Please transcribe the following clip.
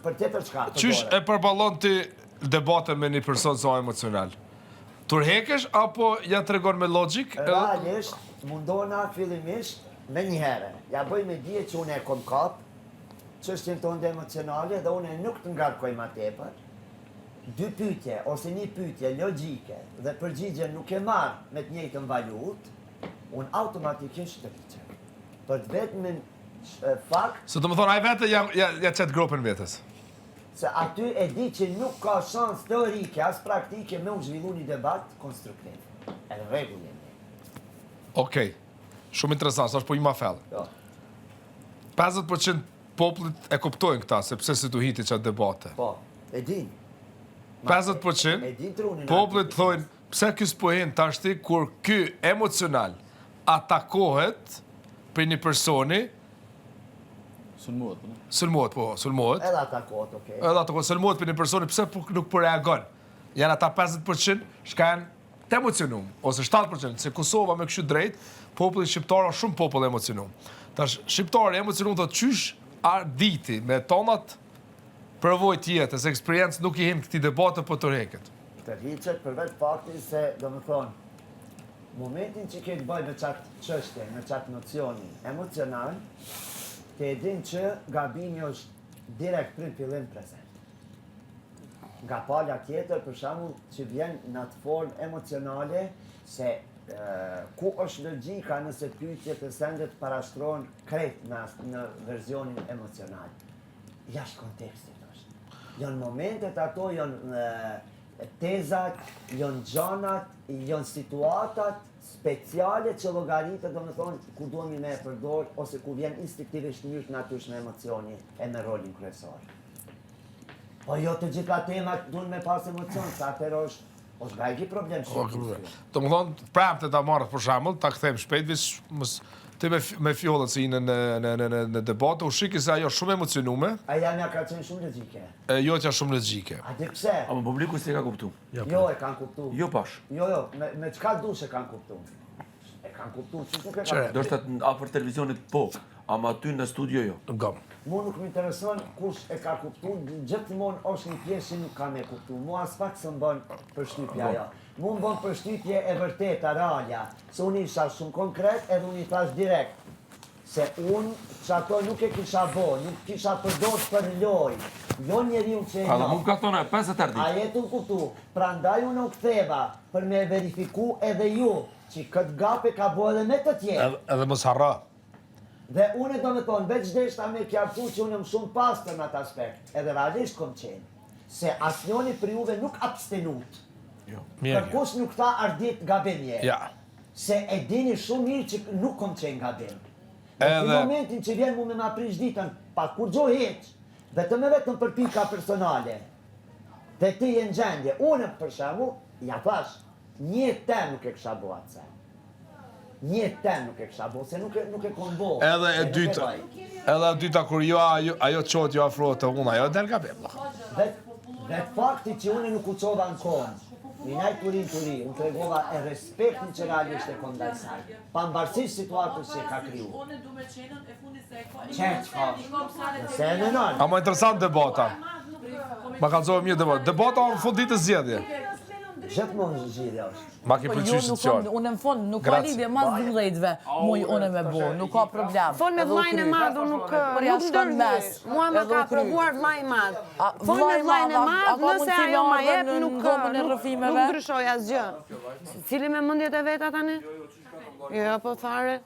për tjetër çka? Qysh e përballon ti debatën me një person sa emocional? Turhekesh apo ja tregon me logjik? Realisht, mundona fillimisht me një herë. Ja bëj me dije që unë e kom kap, çështjen tonë emocionale dhe unë nuk të ngarkoj ma tepër. Dy pyetje ose një pyetje logjike dhe përgjigjen nuk e marr me të njëjtën valutë, unë automatikisht të rriqem. Për të vetëmin fakt... Se do më thonë, ai vete ja qetë grupin vetës. Se aty e di që nuk ka shans teorike, as praktike me u zhvillu një debat konstruktiv. E në regullin. Okej. Shumë interesant, sa është po i ma fell. 50% popullit e kuptojnë këta, sepse si tu hiti qatë debate. Po, e din. 50% popullit thojnë, pse kësë po hinë tashti, kur ky emocional atakohet për një personi, sulmohet. Edhe atakohet, okej. Edhe atakohet, sulmohet për një personi, pse nuk po reagon. Janë ata 50% shka janë të emocionum, ose 7%, se Kosova me kështu drejt, populli shqiptar është shumë popull emocionum. Tash, shqiptari emocionum të qysh arditi me tonat përvoj tjetës, eksperiencë nuk i him këti debate për të reket. Të rriqet përveç fakti se, do më thonë, momentin që ke të bëj me qatë qështje, me qatë nocioni emocional, të edhin që gabimi është direkt prim fillim prezent. Nga palja tjetër, për shembull, që vjen në atë formë emocionale, se ku është logjika nëse pyetjet e sendet parashtrohen krejt në verzionin emocional. Jashtë kontekstit është. Janë momentet ato, janë tezat, janë gjanat, janë situatat speciale që llogaritet, domethënë, ku duhemi me e përdor, ose ku vjen instinktivisht njërt natyrshme emocioni e me rolin kryesor. Po jo të gjitha temat duhen me pas emocion, sa atëherë është nga i problem shumë. Do më thonë, prapë të ta marrë për shembull, ta kthejmë shpejt, ti me fjollën se i në debatë, u shiki se ajo shumë emocionume. Aja mja ka qenë shumë logjike. Jo që shumë logjike. A di pse? A më publiku si e ka kuptu? Jo, e kanë kuptu. Jo pash. Jo, me qka dush e kanë kuptu. E kanë kuptu, që nuk e kanë kuptu. Do shtë afër televizionit po, ama ty në studio jo. Gam. Mu nuk më intereson kush e ka kuptu, gjithmonë është një pjesë që nuk ka me kuptu. Mu as pak se më bënë përshtypja ajo. Mu më bënë përshtypje e vërteta, realja. Se unë isha shumë konkret edhe unë i thash direkt. Se unë që ato nuk e kisha bo, nuk kisha përdojt për loj. Jo njeri unë që e A dhe mund ka thonë 50 ardit. A jetë unë kuptu. Pra ndaj unë u ktheva për me verifiku edhe ju që këtë gape ka bo edhe me të tjerë. Edhe mos harra. Dhe unë do me thonë, veç deshta me kjartu që unë jam shumë pastër në atë aspekt. Edhe realisht kom qenë. Se asnjoni për juve nuk abstenut. Kërkush nuk tha ardit gabimje. Se e dini shumë mirë që nuk kom qenë gabim. Në momentin që vjen mu me ma prish ditën, pa kur gjo heq, vetëm për pika personale. Dhe ti e në gjendje. Unë për shembull, ja thash, një tem nuk e kësha bo atë se. Një tem nuk e kësha bo, se nuk e kon bo. Edhe e dyta, kur jo ajo qot jo afrohet të unë, ajo del gabim. Dhe fakti që unë nuk u qova në konë, minaj turin, unë të regova e respektin që realisht e kondaj saj. Pa mbarësisht situatës që e ka kriju. Qenë që ka? Nëse e menojnë. Ama interesant debata. Ma kalzove mirë debata. Debata në fund ditë zgjedhje. Gjithmonë zgjedhja është. Ma ki përqyshit qërë. Unë në fond, nuk ka lidhje mas 12-ve, muj unë me bo, nuk ka problem. Fond me vlajnë e madhë, nuk ndërgjuj. Mua ma ka provuar vlajnë madhë. Fond me vlajnë e madhë, nëse ajo ma jep, nuk ndryshoj asgjë. Cili me mëndjet e veta tani? Jo, po thare.